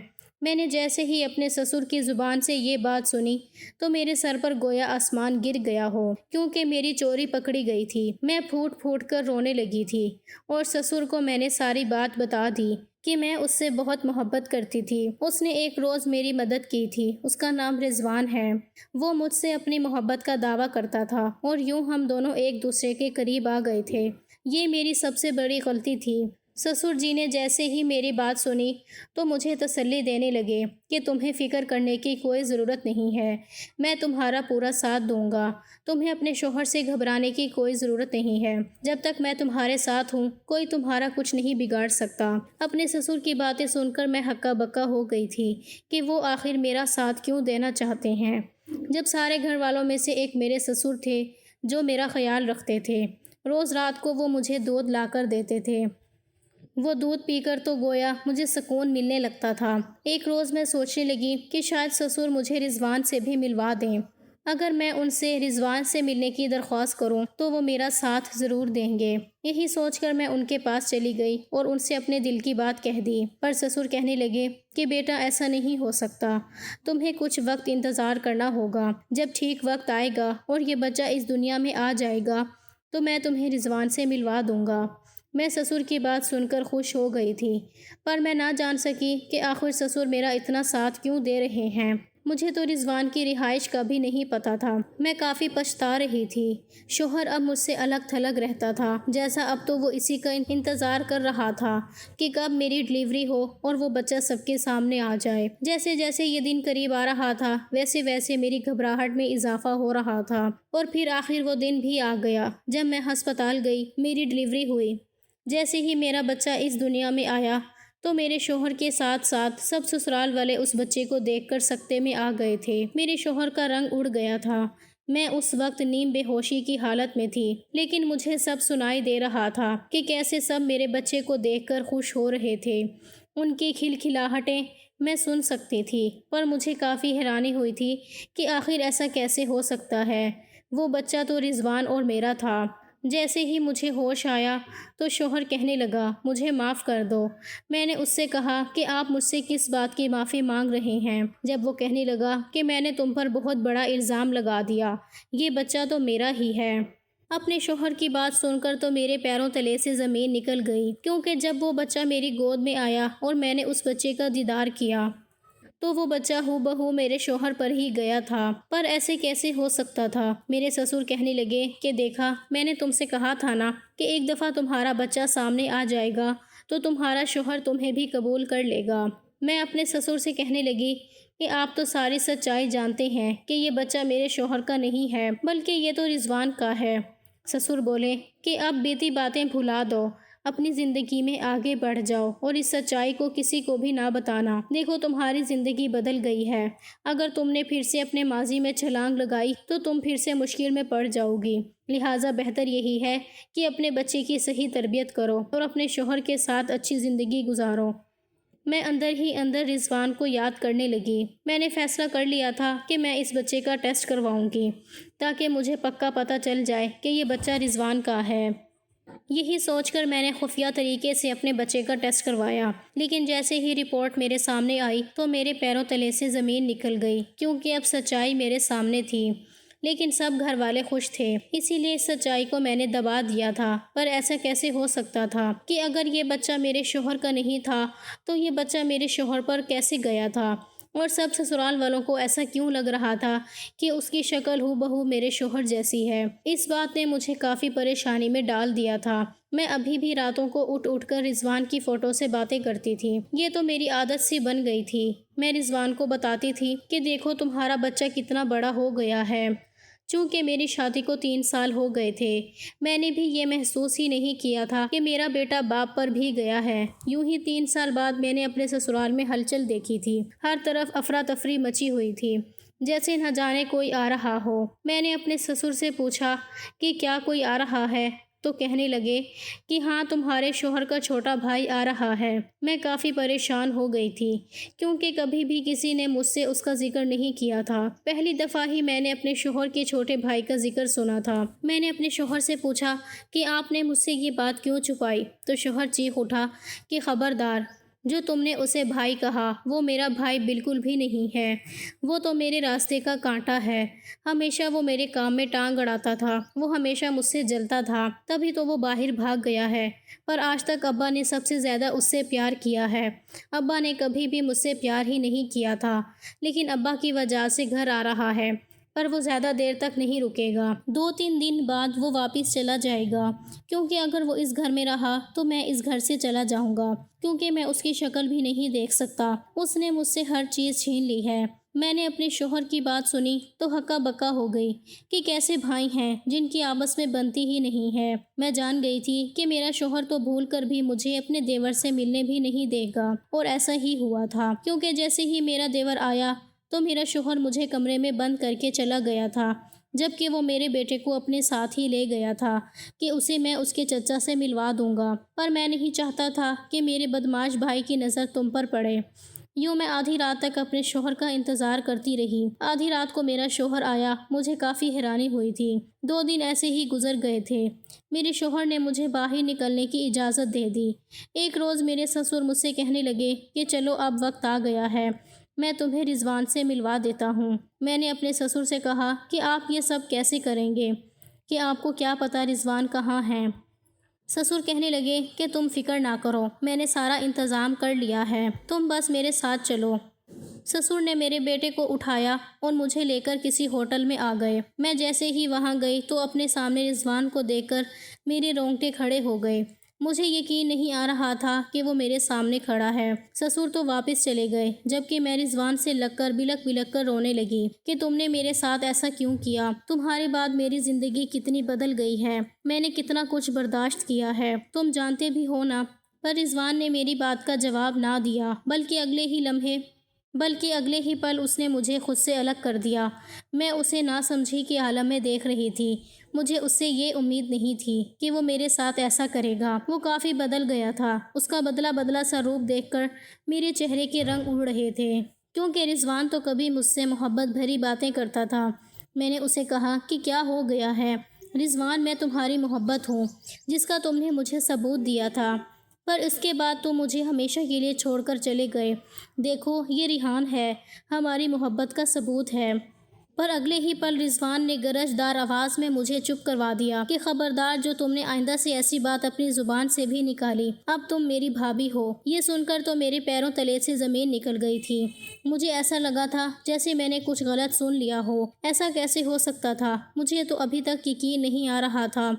میں نے جیسے ہی اپنے سسر کی زبان سے یہ بات سنی تو میرے سر پر گویا آسمان گر گیا ہو، کیونکہ میری چوری پکڑی گئی تھی۔ میں پھوٹ پھوٹ کر رونے لگی تھی اور سسر کو میں نے ساری بات بتا دی کہ میں اس سے بہت محبت کرتی تھی۔ اس نے ایک روز میری مدد کی تھی، اس کا نام رضوان ہے۔ وہ مجھ سے اپنی محبت کا دعویٰ کرتا تھا اور یوں ہم دونوں ایک دوسرے کے قریب آ گئے تھے۔ یہ میری سب سے بڑی غلطی تھی۔ سسر جی نے جیسے ہی میری بات سنی تو مجھے تسلی دینے لگے کہ تمہیں فکر کرنے کی کوئی ضرورت نہیں ہے، میں تمہارا پورا ساتھ دوں گا، تمہیں اپنے شوہر سے گھبرانے کی کوئی ضرورت نہیں ہے، جب تک میں تمہارے ساتھ ہوں کوئی تمہارا کچھ نہیں بگاڑ سکتا۔ اپنے سسر کی باتیں سن کر میں ہکا بکا ہو گئی تھی کہ وہ آخر میرا ساتھ کیوں دینا چاہتے ہیں، جب سارے گھر والوں میں سے ایک میرے سسر تھے جو میرا خیال رکھتے تھے۔ روز رات کو وہ مجھے دودھ لا کر دیتے تھے۔ وہ دودھ پی کر تو گویا مجھے سکون ملنے لگتا تھا۔ ایک روز میں سوچنے لگی کہ شاید سسر مجھے رضوان سے بھی ملوا دیں۔ اگر میں ان سے رضوان سے ملنے کی درخواست کروں تو وہ میرا ساتھ ضرور دیں گے۔ یہی سوچ کر میں ان کے پاس چلی گئی اور ان سے اپنے دل کی بات کہہ دی، پر سسر کہنے لگے کہ بیٹا ایسا نہیں ہو سکتا، تمہیں کچھ وقت انتظار کرنا ہوگا، جب ٹھیک وقت آئے گا اور یہ بچہ اس دنیا میں آ جائے گا تو میں تمہیں رضوان سے ملوا دوں گا۔ میں سسر کی بات سن کر خوش ہو گئی تھی، پر میں نہ جان سکی کہ آخر سسر میرا اتنا ساتھ کیوں دے رہے ہیں۔ مجھے تو رضوان کی رہائش کا بھی نہیں پتہ تھا۔ میں کافی پچھتا رہی تھی۔ شوہر اب مجھ سے الگ تھلگ رہتا تھا، جیسا اب تو وہ اسی کا انتظار کر رہا تھا کہ کب میری ڈلیوری ہو اور وہ بچہ سب کے سامنے آ جائے۔ جیسے جیسے یہ دن قریب آ رہا تھا ویسے ویسے میری گھبراہٹ میں اضافہ ہو رہا تھا، اور پھر آخر وہ دن بھی آ گیا جب میں ہسپتال گئی، میری ڈلیوری ہوئی۔ جیسے ہی میرا بچہ اس دنیا میں آیا تو میرے شوہر کے ساتھ ساتھ سب سسرال والے اس بچے کو دیکھ کر سکتے میں آ گئے تھے۔ میرے شوہر کا رنگ اڑ گیا تھا۔ میں اس وقت نیم بے ہوشی کی حالت میں تھی، لیکن مجھے سب سنائی دے رہا تھا کہ کیسے سب میرے بچے کو دیکھ کر خوش ہو رہے تھے۔ ان کی کھلکھلاہٹیں میں سن سکتی تھی، پر مجھے کافی حیرانی ہوئی تھی کہ آخر ایسا کیسے ہو سکتا ہے۔ وہ بچہ تو رضوان اور میرا تھا۔ جیسے ہی مجھے ہوش آیا تو شوہر کہنے لگا مجھے معاف کر دو۔ میں نے اس سے کہا کہ آپ مجھ سے کس بات کی معافی مانگ رہے ہیں؟ جب وہ کہنے لگا کہ میں نے تم پر بہت بڑا الزام لگا دیا، یہ بچہ تو میرا ہی ہے۔ اپنے شوہر کی بات سن کر تو میرے پیروں تلے سے زمین نکل گئی، کیونکہ جب وہ بچہ میری گود میں آیا اور میں نے اس بچے کا دیدار کیا تو وہ بچہ ہو بہو میرے شوہر پر ہی گیا تھا۔ پر ایسے کیسے ہو سکتا تھا؟ میرے سسر کہنے لگے کہ دیکھا، میں نے تم سے کہا تھا نا کہ ایک دفعہ تمہارا بچہ سامنے آ جائے گا تو تمہارا شوہر تمہیں بھی قبول کر لے گا۔ میں اپنے سسر سے کہنے لگی کہ آپ تو ساری سچائی جانتے ہیں کہ یہ بچہ میرے شوہر کا نہیں ہے، بلکہ یہ تو رضوان کا ہے۔ سسر بولے کہ اب بیتی باتیں بھلا دو، اپنی زندگی میں آگے بڑھ جاؤ اور اس سچائی کو کسی کو بھی نہ بتانا۔ دیکھو تمہاری زندگی بدل گئی ہے، اگر تم نے پھر سے اپنے ماضی میں چھلانگ لگائی تو تم پھر سے مشکل میں پڑ جاؤ گی، لہٰذا بہتر یہی ہے کہ اپنے بچے کی صحیح تربیت کرو اور اپنے شوہر کے ساتھ اچھی زندگی گزارو۔ میں اندر ہی اندر رضوان کو یاد کرنے لگی۔ میں نے فیصلہ کر لیا تھا کہ میں اس بچے کا ٹیسٹ کرواؤں گی تاکہ مجھے پکا پتہ چل جائے کہ یہ بچہ رضوان کا ہے۔ یہی سوچ کر میں نے خفیہ طریقے سے اپنے بچے کا ٹیسٹ کروایا، لیکن جیسے ہی رپورٹ میرے سامنے آئی تو میرے پیروں تلے سے زمین نکل گئی، کیونکہ اب سچائی میرے سامنے تھی۔ لیکن سب گھر والے خوش تھے، اسی لیے اس سچائی کو میں نے دبا دیا تھا۔ پر ایسا کیسے ہو سکتا تھا کہ اگر یہ بچہ میرے شوہر کا نہیں تھا تو یہ بچہ میرے شوہر پر کیسے گیا تھا؟ اور سب سسرال والوں کو ایسا کیوں لگ رہا تھا کہ اس کی شکل ہو بہو میرے شوہر جیسی ہے؟ اس بات نے مجھے کافی پریشانی میں ڈال دیا تھا۔ میں ابھی بھی راتوں کو اٹھ اٹھ کر رضوان کی فوٹو سے باتیں کرتی تھی۔ یہ تو میری عادت سی بن گئی تھی۔ میں رضوان کو بتاتی تھی کہ دیکھو تمہارا بچہ کتنا بڑا ہو گیا ہے۔ چونکہ میری شادی کو 3 سال ہو گئے تھے، میں نے بھی یہ محسوس ہی نہیں کیا تھا کہ میرا بیٹا باپ پر بھی گیا ہے۔ یوں ہی 3 سال بعد میں نے اپنے سسرال میں ہلچل دیکھی تھی۔ ہر طرف افراتفری مچی ہوئی تھی، جیسے نہ جانے کوئی آ رہا ہو۔ میں نے اپنے سسر سے پوچھا کہ کیا کوئی آ رہا ہے تو کہنے لگے کہ ہاں تمہارے شوہر کا چھوٹا بھائی آ رہا ہے۔ میں کافی پریشان ہو گئی تھی، کیونکہ کبھی بھی کسی نے مجھ سے اس کا ذکر نہیں کیا تھا۔ پہلی دفعہ ہی میں نے اپنے شوہر کے چھوٹے بھائی کا ذکر سنا تھا۔ میں نے اپنے شوہر سے پوچھا کہ آپ نے مجھ سے یہ بات کیوں چھپائی؟ تو شوہر چیخ اٹھا کہ خبردار، جو تم نے اسے بھائی کہا وہ میرا بھائی بالکل بھی نہیں ہے، وہ تو میرے راستے کا کانٹا ہے۔ ہمیشہ وہ میرے کام میں ٹانگ اڑاتا تھا، وہ ہمیشہ مجھ سے جلتا تھا، تبھی تو وہ باہر بھاگ گیا ہے۔ پر آج تک ابا نے سب سے زیادہ اس سے پیار کیا ہے۔ ابا نے کبھی بھی مجھ سے پیار ہی نہیں کیا تھا، لیکن ابا کی وجہ سے گھر آ رہا ہے، پر وہ زیادہ دیر تک نہیں رکے گا۔ 2-3 دن بعد وہ واپس چلا جائے گا، کیونکہ اگر وہ اس گھر میں رہا تو میں اس گھر سے چلا جاؤں گا، کیونکہ میں اس کی شکل بھی نہیں دیکھ سکتا۔ اس نے مجھ سے ہر چیز چھین لی ہے۔ میں نے اپنے شوہر کی بات سنی تو ہکا بکا ہو گئی کہ کیسے بھائی ہیں جن کی آپس میں بنتی ہی نہیں ہے۔ میں جان گئی تھی کہ میرا شوہر تو بھول کر بھی مجھے اپنے دیور سے ملنے بھی نہیں دے گا، اور ایسا ہی ہوا تھا، کیونکہ جیسے ہی میرا دیور آیا تو میرا شوہر مجھے کمرے میں بند کر کے چلا گیا تھا، جبکہ وہ میرے بیٹے کو اپنے ساتھ ہی لے گیا تھا کہ اسے میں اس کے چچا سے ملوا دوں گا۔ پر میں نہیں چاہتا تھا کہ میرے بدمعاش بھائی کی نظر تم پر پڑے۔ یوں میں آدھی رات تک اپنے شوہر کا انتظار کرتی رہی۔ آدھی رات کو میرا شوہر آیا، مجھے کافی حیرانی ہوئی تھی۔ 2 دن ایسے ہی گزر گئے تھے۔ میرے شوہر نے مجھے باہر نکلنے کی اجازت دے دی۔ ایک روز میرے سسر مجھ سے کہنے لگے کہ چلو اب وقت آ گیا ہے، میں تمہیں رضوان سے ملوا دیتا ہوں۔ میں نے اپنے سسر سے کہا کہ آپ یہ سب کیسے کریں گے، کہ آپ کو کیا پتہ رضوان کہاں ہے۔ سسر کہنے لگے کہ تم فکر نہ کرو، میں نے سارا انتظام کر لیا ہے، تم بس میرے ساتھ چلو۔ سسر نے میرے بیٹے کو اٹھایا اور مجھے لے کر کسی ہوٹل میں آ گئے۔ میں جیسے ہی وہاں گئی تو اپنے سامنے رضوان کو دیکھ کر میرے رونگٹے کھڑے ہو گئے۔ مجھے یقین نہیں آ رہا تھا کہ وہ میرے سامنے کھڑا ہے۔ سسر تو واپس چلے گئے، جبکہ میں رضوان سے لگ کر بلک بلک کر رونے لگی کہ تم نے میرے ساتھ ایسا کیوں کیا؟ تمہارے بعد میری زندگی کتنی بدل گئی ہے، میں نے کتنا کچھ برداشت کیا ہے، تم جانتے بھی ہو نا۔ پر رضوان نے میری بات کا جواب نہ دیا، بلکہ اگلے ہی پل اس نے مجھے خود سے الگ کر دیا۔ میں اسے ناسمجھی کے عالم میں دیکھ رہی تھی۔ مجھے اس سے یہ امید نہیں تھی کہ وہ میرے ساتھ ایسا کرے گا۔ وہ کافی بدل گیا تھا۔ اس کا بدلا سا روپ دیکھ کر میرے چہرے کے رنگ اڑ رہے تھے، کیونکہ رضوان تو کبھی مجھ سے محبت بھری باتیں کرتا تھا۔ میں نے اسے کہا کہ کیا ہو گیا ہے رضوان، میں تمہاری محبت ہوں جس کا تم نے مجھے ثبوت دیا تھا، پر اس کے بعد تم مجھے ہمیشہ کے لیے چھوڑ کر چلے گئے۔ دیکھو یہ ریحان ہے، ہماری محبت کا ثبوت ہے۔ پر اگلے ہی پل رضوان نے گرج دار آواز میں مجھے چپ کروا دیا کہ خبردار، جو تم نے آئندہ سے ایسی بات اپنی زبان سے بھی نکالی، اب تم میری بھابھی ہو۔ یہ سن کر تو میرے پیروں تلے سے زمین نکل گئی تھی۔ مجھے ایسا لگا تھا جیسے میں نے کچھ غلط سن لیا ہو۔ ایسا کیسے ہو سکتا تھا؟ مجھے تو ابھی تک یقین نہیں آ رہا تھا۔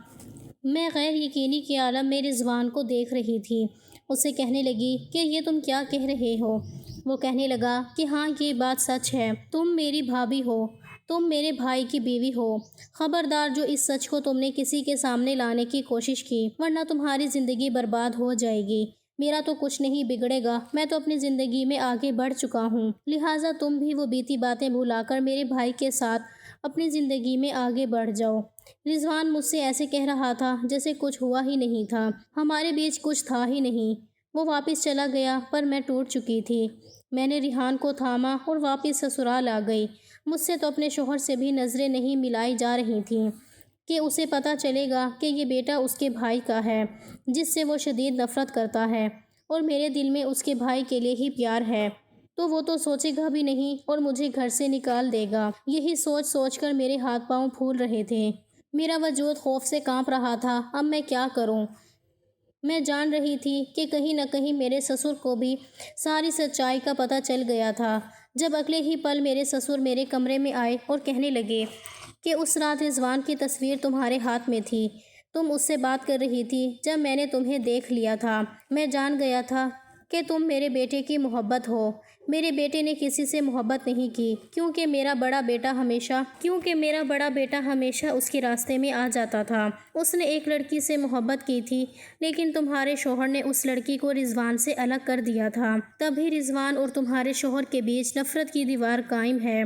میں غیر یقینی کے عالم میں رضوان کو دیکھ رہی تھی۔ اسے کہنے لگی کہ یہ تم کیا کہہ رہے ہو؟ وہ کہنے لگا کہ ہاں یہ بات سچ ہے، تم میری بھابھی ہو، تم میرے بھائی کی بیوی ہو۔ خبردار، جو اس سچ کو تم نے کسی کے سامنے لانے کی کوشش کی، ورنہ تمہاری زندگی برباد ہو جائے گی۔ میرا تو کچھ نہیں بگڑے گا، میں تو اپنی زندگی میں آگے بڑھ چکا ہوں، لہٰذا تم بھی وہ بیتی باتیں بھلا کر میرے بھائی کے ساتھ اپنی زندگی میں آگے بڑھ جاؤ۔ رضوان مجھ سے ایسے کہہ رہا تھا جیسے کچھ ہوا ہی نہیں تھا، ہمارے بیچ کچھ تھا ہی نہیں۔ وہ واپس چلا گیا، پر میں ٹوٹ چکی تھی۔ میں نے ریحان کو تھاما اور واپس سسرال آ گئی۔ مجھ سے تو اپنے شوہر سے بھی نظریں نہیں ملائی جا رہی تھیں کہ اسے پتہ چلے گا کہ یہ بیٹا اس کے بھائی کا ہے، جس سے وہ شدید نفرت کرتا ہے، اور میرے دل میں اس کے بھائی کے لیے ہی پیار ہے، تو وہ تو سوچے گا بھی نہیں اور مجھے گھر سے نکال دے گا۔ یہی سوچ سوچ کر میرے ہاتھ پاؤں پھول رہے تھے، میرا وجود خوف سے کانپ رہا تھا۔ اب میں کیا کروں؟ میں جان رہی تھی کہ کہیں نہ کہیں میرے سسر کو بھی ساری سچائی کا پتہ چل گیا تھا، جب اگلے ہی پل میرے سسر میرے کمرے میں آئے اور کہنے لگے کہ اس رات رضوان کی تصویر تمہارے ہاتھ میں تھی، تم اس سے بات کر رہی تھی جب میں نے تمہیں دیکھ لیا تھا۔ میں جان گیا تھا کہ تم میرے بیٹے کی محبت ہو۔ میرے بیٹے نے کسی سے محبت نہیں کی، کیونکہ میرا بڑا بیٹا ہمیشہ اس کے راستے میں آ جاتا تھا۔ اس نے ایک لڑکی سے محبت کی تھی، لیکن تمہارے شوہر نے اس لڑکی کو رضوان سے الگ کر دیا تھا۔ تبھی رضوان اور تمہارے شوہر کے بیچ نفرت کی دیوار قائم ہے۔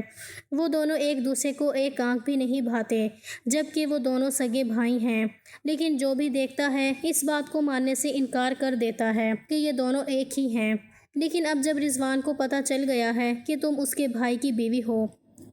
وہ دونوں ایک دوسرے کو ایک آنکھ بھی نہیں بھاتے، جبکہ وہ دونوں سگے بھائی ہیں، لیکن جو بھی دیکھتا ہے اس بات کو ماننے سے انکار کر دیتا ہے کہ یہ دونوں ایک ہی ہیں۔ لیکن اب جب رضوان کو پتہ چل گیا ہے کہ تم اس کے بھائی کی بیوی ہو،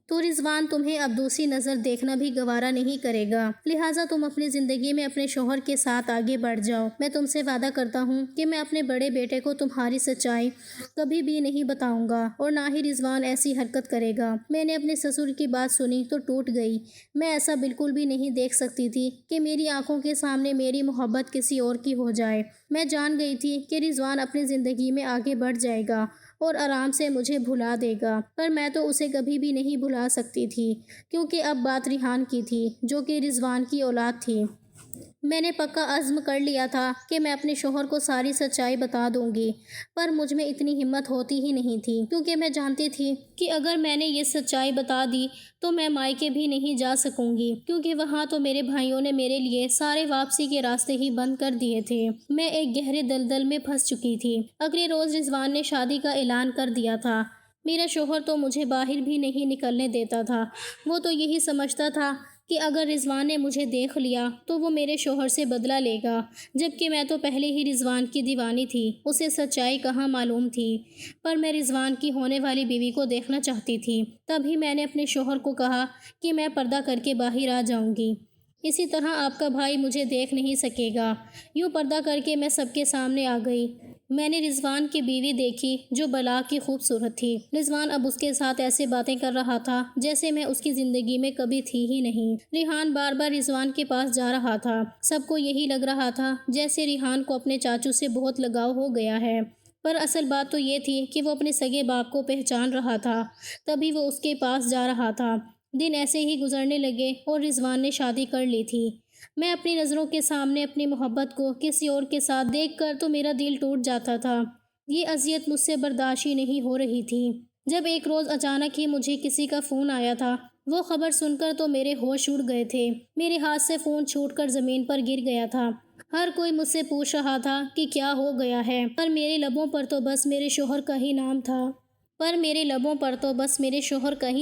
تو رضوان تمہیں اب دوسری نظر دیکھنا بھی گوارا نہیں کرے گا، لہٰذا تم اپنی زندگی میں اپنے شوہر کے ساتھ آگے بڑھ جاؤ۔ میں تم سے وعدہ کرتا ہوں کہ میں اپنے بڑے بیٹے کو تمہاری سچائی کبھی بھی نہیں بتاؤں گا، اور نہ ہی رضوان ایسی حرکت کرے گا۔ میں نے اپنے سسر کی بات سنی تو ٹوٹ گئی۔ میں ایسا بالکل بھی نہیں دیکھ سکتی تھی کہ میری آنکھوں کے سامنے میری محبت کسی اور کی ہو جائے۔ میں جان گئی تھی کہ رضوان اپنی زندگی میں آگے بڑھ جائے گا اور آرام سے مجھے بھلا دے گا، پر میں تو اسے کبھی بھی نہیں بھلا سکتی تھی، کیونکہ اب بات ریحان کی تھی جو کہ رضوان کی اولاد تھی۔ میں نے پکا عزم کر لیا تھا کہ میں اپنے شوہر کو ساری سچائی بتا دوں گی، پر مجھ میں اتنی ہمت ہوتی ہی نہیں تھی، کیونکہ میں جانتی تھی کہ اگر میں نے یہ سچائی بتا دی تو میں مائکے بھی نہیں جا سکوں گی، کیونکہ وہاں تو میرے بھائیوں نے میرے لیے سارے واپسی کے راستے ہی بند کر دیے تھے۔ میں ایک گہرے دلدل میں پھنس چکی تھی۔ اگلے روز رضوان نے شادی کا اعلان کر دیا تھا۔ میرا شوہر تو مجھے باہر بھی نہیں نکلنے دیتا تھا۔ وہ تو یہی سمجھتا تھا کہ اگر رضوان نے مجھے دیکھ لیا تو وہ میرے شوہر سے بدلہ لے گا، جبکہ میں تو پہلے ہی رضوان کی دیوانی تھی۔ اسے سچائی کہاں معلوم تھی، پر میں رضوان کی ہونے والی بیوی کو دیکھنا چاہتی تھی۔ تبھی میں نے اپنے شوہر کو کہا کہ میں پردہ کر کے باہر آ جاؤں گی، اسی طرح آپ کا بھائی مجھے دیکھ نہیں سکے گا۔ یوں پردہ کر کے میں سب کے سامنے آ گئی۔ میں نے رضوان کی بیوی دیکھی جو بلا کی خوبصورت تھی۔ رضوان اب اس کے ساتھ ایسے باتیں کر رہا تھا جیسے میں اس کی زندگی میں کبھی تھی ہی نہیں۔ ریحان بار بار رضوان کے پاس جا رہا تھا۔ سب کو یہی لگ رہا تھا جیسے ریحان کو اپنے چاچو سے بہت لگاؤ ہو گیا ہے، پر اصل بات تو یہ تھی کہ وہ اپنے سگے باپ کو پہچان رہا تھا، تبھی وہ اس کے پاس جا رہا تھا۔ دن ایسے ہی گزرنے لگے اور رضوان نے شادی کر لی تھی۔ میں اپنی نظروں کے سامنے اپنی محبت کو کسی اور کے ساتھ دیکھ کر تو میرا دل ٹوٹ جاتا تھا۔ یہ اذیت مجھ سے برداشت ہی نہیں ہو رہی تھی۔ جب ایک روز اچانک ہی مجھے کسی کا فون آیا تھا، وہ خبر سن کر تو میرے ہوش اڑ گئے تھے۔ میرے ہاتھ سے فون چھوٹ کر زمین پر گر گیا تھا۔ ہر کوئی مجھ سے پوچھ رہا تھا کہ کیا ہو گیا ہے، پر میرے لبوں پر تو بس میرے شوہر کا ہی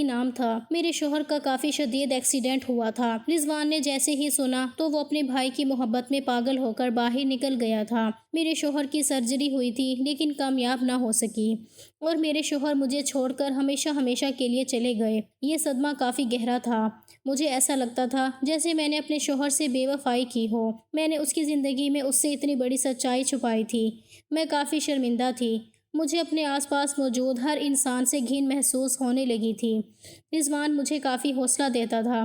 نام تھا۔ میرے شوہر کا کافی شدید ایکسیڈنٹ ہوا تھا۔ رضوان نے جیسے ہی سنا تو وہ اپنے بھائی کی محبت میں پاگل ہو کر باہر نکل گیا تھا۔ میرے شوہر کی سرجری ہوئی تھی لیکن کامیاب نہ ہو سکی، اور میرے شوہر مجھے چھوڑ کر ہمیشہ ہمیشہ کے لیے چلے گئے۔ یہ صدمہ کافی گہرا تھا۔ مجھے ایسا لگتا تھا جیسے میں نے اپنے شوہر سے بے وفائی کی ہو۔ میں نے اس کی زندگی میں اس سے اتنی بڑی سچائی چھپائی تھی۔ میں کافی شرمندہ تھی۔ مجھے اپنے آس پاس موجود ہر انسان سے گھن محسوس ہونے لگی تھی۔ رضوان مجھے کافی حوصلہ دیتا تھا۔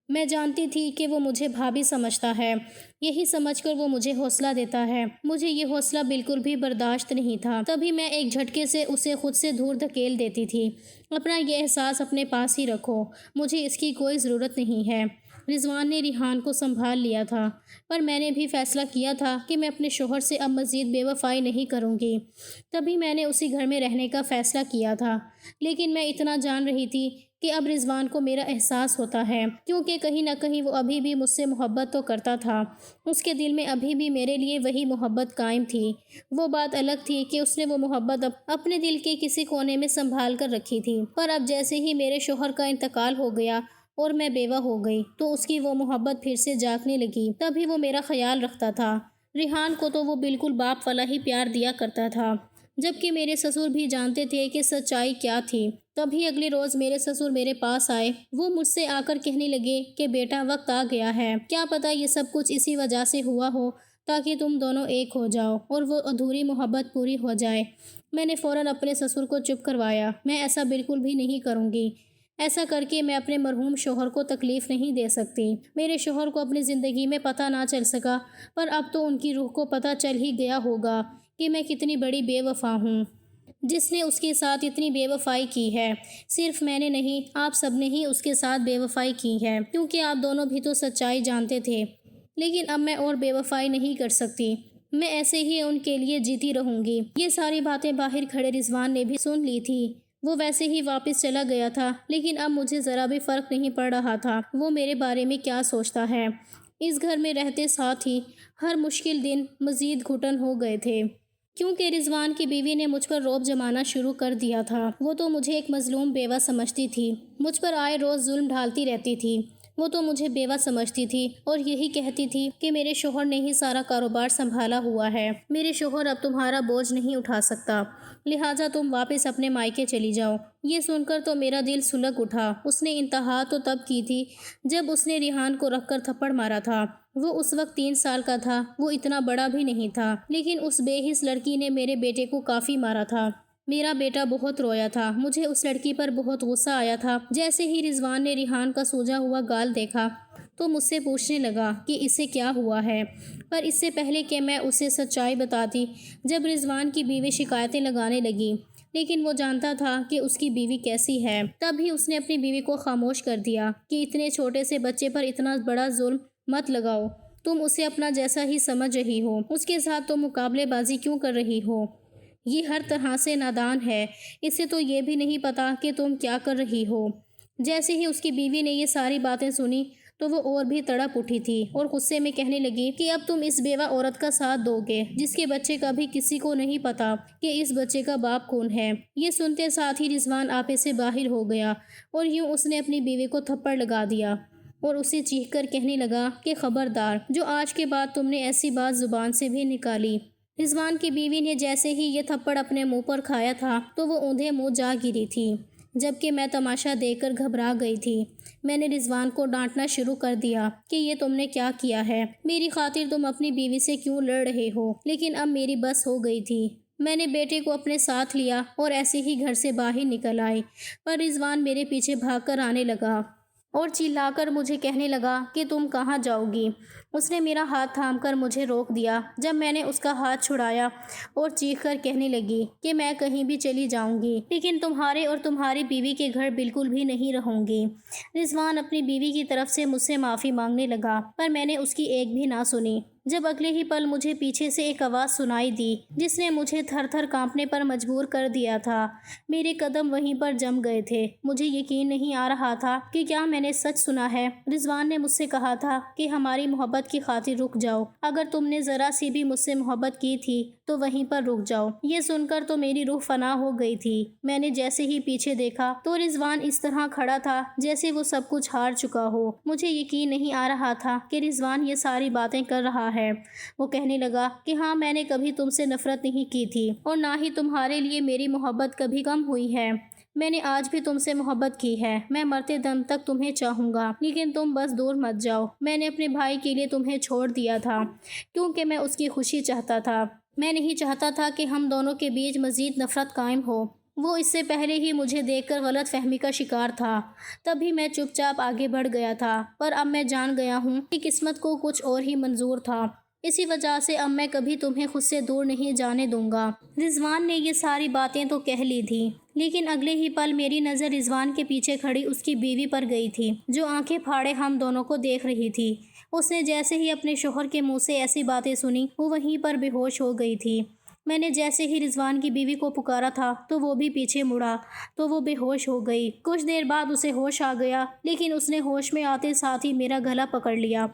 میں جانتی تھی کہ وہ مجھے بھابھی سمجھتا ہے، یہی سمجھ کر وہ مجھے حوصلہ دیتا ہے۔ مجھے یہ حوصلہ بالکل بھی برداشت نہیں تھا۔ تبھی میں ایک جھٹکے سے اسے خود سے دور دھکیل دیتی تھی۔ اپنا یہ احساس اپنے پاس ہی رکھو، مجھے اس کی کوئی ضرورت نہیں ہے۔ رضوان نے ریحان کو سنبھال لیا تھا، پر میں نے بھی فیصلہ کیا تھا کہ میں اپنے شوہر سے اب مزید بے وفائی نہیں کروں گی۔ تبھی میں نے اسی گھر میں رہنے کا فیصلہ کیا تھا، لیکن میں اتنا جان رہی تھی کہ اب رضوان کو میرا احساس ہوتا ہے، کیونکہ کہیں نہ کہیں وہ ابھی بھی مجھ سے محبت تو کرتا تھا۔ اس کے دل میں ابھی بھی میرے لیے وہی محبت قائم تھی۔ وہ بات الگ تھی کہ اس نے وہ محبت اپنے دل کے کسی کونے میں سنبھال کر رکھی تھی، پر اب جیسے ہی میرے شوہر کا انتقال ہو گیا اور میں بیوہ ہو گئی تو اس کی وہ محبت پھر سے جاگنے لگی۔ تبھی وہ میرا خیال رکھتا تھا۔ ریحان کو تو وہ بالکل باپ والا ہی پیار دیا کرتا تھا، جبکہ میرے سسر بھی جانتے تھے کہ سچائی کیا تھی۔ تبھی اگلے روز میرے سسر میرے پاس آئے۔ وہ مجھ سے آ کر کہنے لگے کہ بیٹا وقت آ گیا ہے، کیا پتہ یہ سب کچھ اسی وجہ سے ہوا ہو تاکہ تم دونوں ایک ہو جاؤ اور وہ ادھوری محبت پوری ہو جائے۔ میں نے فوراً اپنے سسر کو چپ کروایا۔ میں ایسا بالکل بھی نہیں کروں گی۔ ایسا کر کے میں اپنے مرحوم شوہر کو تکلیف نہیں دے سکتی۔ میرے شوہر کو اپنی زندگی میں پتہ نہ چل سکا، پر اب تو ان کی روح کو پتہ چل ہی گیا ہوگا کہ میں کتنی بڑی بے وفا ہوں۔ جس نے اس کے ساتھ اتنی بے وفائی کی ہے، صرف میں نے نہیں، آپ سب نے ہی اس کے ساتھ بے وفائی کی ہے، کیونکہ آپ دونوں بھی تو سچائی جانتے تھے۔ لیکن اب میں اور بے وفائی نہیں کر سکتی۔ میں ایسے ہی ان کے لیے جیتی رہوں گی۔ یہ ساری باتیں باہر کھڑے رضوان نے بھی سن لی تھی۔ وہ ویسے ہی واپس چلا گیا تھا، لیکن اب مجھے ذرا بھی فرق نہیں پڑ رہا تھا وہ میرے بارے میں کیا سوچتا ہے۔ اس گھر میں رہتے ساتھ ہی ہر مشکل دن مزید گھٹن ہو گئے تھے، کیونکہ رضوان کی بیوی نے مجھ پر رعب جمانا شروع کر دیا تھا۔ وہ تو مجھے ایک مظلوم بیوہ سمجھتی تھی، مجھ پر آئے روز ظلم ڈھالتی رہتی تھی۔ وہ تو مجھے بیوہ سمجھتی تھی اور یہی کہتی تھی کہ میرے شوہر نے ہی سارا کاروبار سنبھالا ہوا ہے، میرے شوہر اب تمہارا بوجھ نہیں اٹھا سکتا، لہٰذا تم واپس اپنے مائکے چلی جاؤ۔ یہ سن کر تو میرا دل سلگ اٹھا۔ اس نے انتہا تو تب کی تھی جب اس نے ریحان کو رکھ کر تھپڑ مارا تھا۔ وہ اس وقت 3 سال کا تھا، وہ اتنا بڑا بھی نہیں تھا، لیکن اس بے حس لڑکی نے میرے بیٹے کو کافی مارا تھا۔ میرا بیٹا بہت رویا تھا، مجھے اس لڑکی پر بہت غصہ آیا تھا۔ جیسے ہی رضوان نے ریحان کا سوجا ہوا گال دیکھا تو مجھ سے پوچھنے لگا کہ اسے کیا ہوا ہے، پر اس سے پہلے کہ میں اسے سچائی بتاتی، جب رضوان کی بیوی شکایتیں لگانے لگی، لیکن وہ جانتا تھا کہ اس کی بیوی کیسی ہے، تب ہی اس نے اپنی بیوی کو خاموش کر دیا کہ اتنے چھوٹے سے بچے پر اتنا بڑا ظلم مت لگاؤ، تم اسے اپنا جیسا ہی سمجھ رہی ہو، اس کے ساتھ تم مقابلے بازی کیوں کر رہی ہو؟ یہ ہر طرح سے نادان ہے، اسے تو یہ بھی نہیں پتا کہ تم کیا کر رہی ہو۔ جیسے ہی اس کی بیوی نے یہ ساری باتیں سنی تو وہ اور بھی تڑپ اٹھی تھی اور غصے میں کہنے لگی کہ اب تم اس بیوہ عورت کا ساتھ دو گے جس کے بچے کا بھی کسی کو نہیں پتا کہ اس بچے کا باپ کون ہے۔ یہ سنتے ساتھ ہی رضوان آپے سے باہر ہو گیا اور یوں اس نے اپنی بیوی کو تھپڑ لگا دیا اور اسے چیخ کر کہنے لگا کہ خبردار، جو آج کے بعد تم نے ایسی بات زبان سے بھی نکالی۔ رضوان کی بیوی نے جیسے ہی یہ تھپڑ اپنے منہ پر کھایا تھا تو وہ اوندھے منہ جا گری تھی، جبکہ میں تماشا دیکھ کر گھبرا گئی تھی۔ میں نے رضوان کو ڈانٹنا شروع کر دیا کہ یہ تم نے کیا کیا ہے، میری خاطر تم اپنی بیوی سے کیوں لڑ رہے ہو، لیکن اب میری بس ہو گئی تھی۔ میں نے بیٹے کو اپنے ساتھ لیا اور ایسے ہی گھر سے باہر نکل آئی، پر رضوان میرے پیچھے بھاگ کر آنے لگا اور چلا کر مجھے کہنے لگا کہ تم کہاں جاؤ گی۔ اس نے میرا ہاتھ تھام کر مجھے روک دیا جب میں نے اس کا ہاتھ چھڑایا اور چیخ کر کہنے لگی کہ میں کہیں بھی چلی جاؤں گی، لیکن تمہارے اور تمہاری بیوی کے گھر بالکل بھی نہیں رہوں گی۔ رضوان اپنی بیوی کی طرف سے مجھ سے معافی مانگنے لگا، پر میں نے اس کی ایک بھی نہ سنی۔ جب اگلے ہی پل مجھے پیچھے سے ایک آواز سنائی دی جس نے مجھے تھر تھر کانپنے پر مجبور کر دیا تھا۔ میرے قدم وہیں پر جم گئے تھے، مجھے یقین نہیں آ رہا تھا کہ کیا میں نے سچ سنا ہے۔ رضوان نے مجھ سے کہا تھا کہ ہماری محبت کی خاطر رک جاؤ، اگر تم نے ذرا سی بھی مجھ سے محبت کی تھی تو وہیں پر رک جاؤ۔ یہ سن کر تو میری روح فنا ہو گئی تھی۔ میں نے جیسے ہی پیچھے دیکھا تو رضوان اس طرح کھڑا تھا جیسے وہ سب کچھ ہار چکا ہو۔ مجھے یقین نہیں آ رہا تھا کہ رضوان یہ ساری باتیں کر رہا ہے۔ وہ کہنے لگا کہ ہاں، میں نے کبھی تم سے نفرت نہیں کی تھی اور نہ ہی تمہارے لیے میری محبت کبھی کم ہوئی ہے۔ میں نے آج بھی تم سے محبت کی ہے، میں مرتے دم تک تمہیں چاہوں گا، لیکن تم بس دور مت جاؤ۔ میں نے اپنے بھائی کے لیے تمہیں چھوڑ دیا تھا کیونکہ میں اس کی خوشی چاہتا تھا، میں نہیں چاہتا تھا کہ ہم دونوں کے بیچ مزید نفرت قائم ہو۔ وہ اس سے پہلے ہی مجھے دیکھ کر غلط فہمی کا شکار تھا، تبھی میں چپ چاپ آگے بڑھ گیا تھا، پر اب میں جان گیا ہوں کہ قسمت کو کچھ اور ہی منظور تھا، اسی وجہ سے اب میں کبھی تمہیں خود سے دور نہیں جانے دوں گا۔ رضوان نے یہ ساری باتیں تو کہہ لی تھی، لیکن اگلے ہی پل میری نظر رضوان کے پیچھے کھڑی اس کی بیوی پر گئی تھی جو آنکھیں پھاڑے ہم دونوں کو دیکھ رہی تھی۔ اس نے جیسے ہی اپنے شوہر کے منہ سے ایسی باتیں سنی وہ وہیں پر بے ہوش ہو گئی تھی۔ میں نے جیسے ہی رضوان کی بیوی کو پکارا تھا تو وہ بھی پیچھے مڑا تو وہ بے ہوش ہو گئی۔ کچھ دیر بعد اسے ہوش آ گیا، لیکن اس نے ہوش میں آتے ساتھ ہی میرا گلا پکڑ لیا۔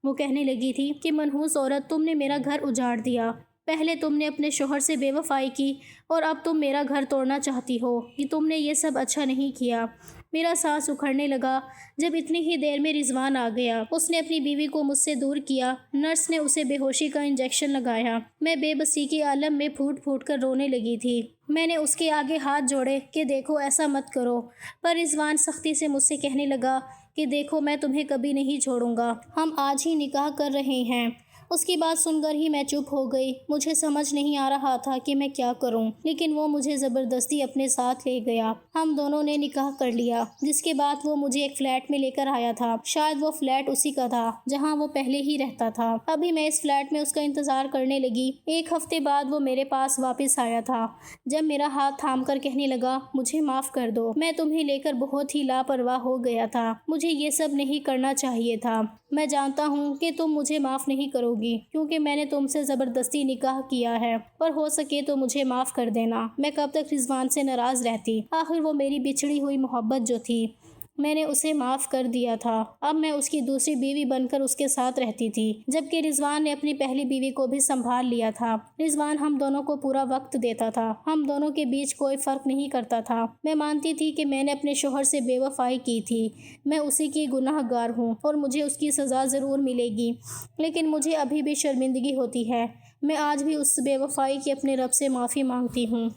وہ کہنے لگی تھی کہ منحوس عورت، تم نے میرا گھر اجاڑ دیا، پہلے تم نے اپنے شوہر سے بے وفائی کی اور اب تم میرا گھر توڑنا چاہتی ہو، کہ تم نے یہ سب اچھا نہیں کیا۔ میرا سانس اکھڑنے لگا جب اتنی ہی دیر میں رضوان آ گیا۔ اس نے اپنی بیوی کو مجھ سے دور کیا، نرس نے اسے بے ہوشی کا انجیکشن لگایا۔ میں بے بسی کے عالم میں پھوٹ پھوٹ کر رونے لگی تھی۔ میں نے اس کے آگے ہاتھ جوڑے کہ دیکھو ایسا مت کرو، پر رضوان سختی سے مجھ سے کہنے لگا کہ دیکھو میں تمہیں کبھی نہیں چھوڑوں گا، ہم آج ہی نکاح کر رہے ہیں۔ اس کی بات سن کر ہی میں چپ ہو گئی۔ مجھے سمجھ نہیں آ رہا تھا کہ میں کیا کروں، لیکن وہ مجھے زبردستی اپنے ساتھ لے گیا۔ ہم دونوں نے نکاح کر لیا، جس کے بعد وہ مجھے ایک فلیٹ میں لے کر آیا تھا۔ شاید وہ فلیٹ اسی کا تھا جہاں وہ پہلے ہی رہتا تھا۔ ابھی میں اس فلیٹ میں اس کا انتظار کرنے لگی۔ ایک ہفتے بعد وہ میرے پاس واپس آیا تھا، جب میرا ہاتھ تھام کر کہنے لگا مجھے معاف کر دو، میں تمہیں لے کر بہت ہی لاپرواہ ہو گیا تھا، مجھے یہ سب نہیں کرنا چاہیے تھا۔ میں جانتا ہوں کہ تم مجھے معاف نہیں کرو گی کیونکہ میں نے تم سے زبردستی نکاح کیا ہے، پر ہو سکے تو مجھے معاف کر دینا۔ میں کب تک رضوان سے ناراض رہتی، آخر وہ میری بچھڑی ہوئی محبت جو تھی میں نے اسے معاف کر دیا تھا۔ اب میں اس کی دوسری بیوی بن کر اس کے ساتھ رہتی تھی، جبکہ رضوان نے اپنی پہلی بیوی کو بھی سنبھال لیا تھا۔ رضوان ہم دونوں کو پورا وقت دیتا تھا، ہم دونوں کے بیچ کوئی فرق نہیں کرتا تھا۔ میں مانتی تھی کہ میں نے اپنے شوہر سے بے وفائی کی تھی، میں اسی کی گناہ گار ہوں اور مجھے اس کی سزا ضرور ملے گی، لیکن مجھے ابھی بھی شرمندگی ہوتی ہے۔ میں آج بھی اس بے وفائی کی اپنے رب سے معافی مانگتی ہوں۔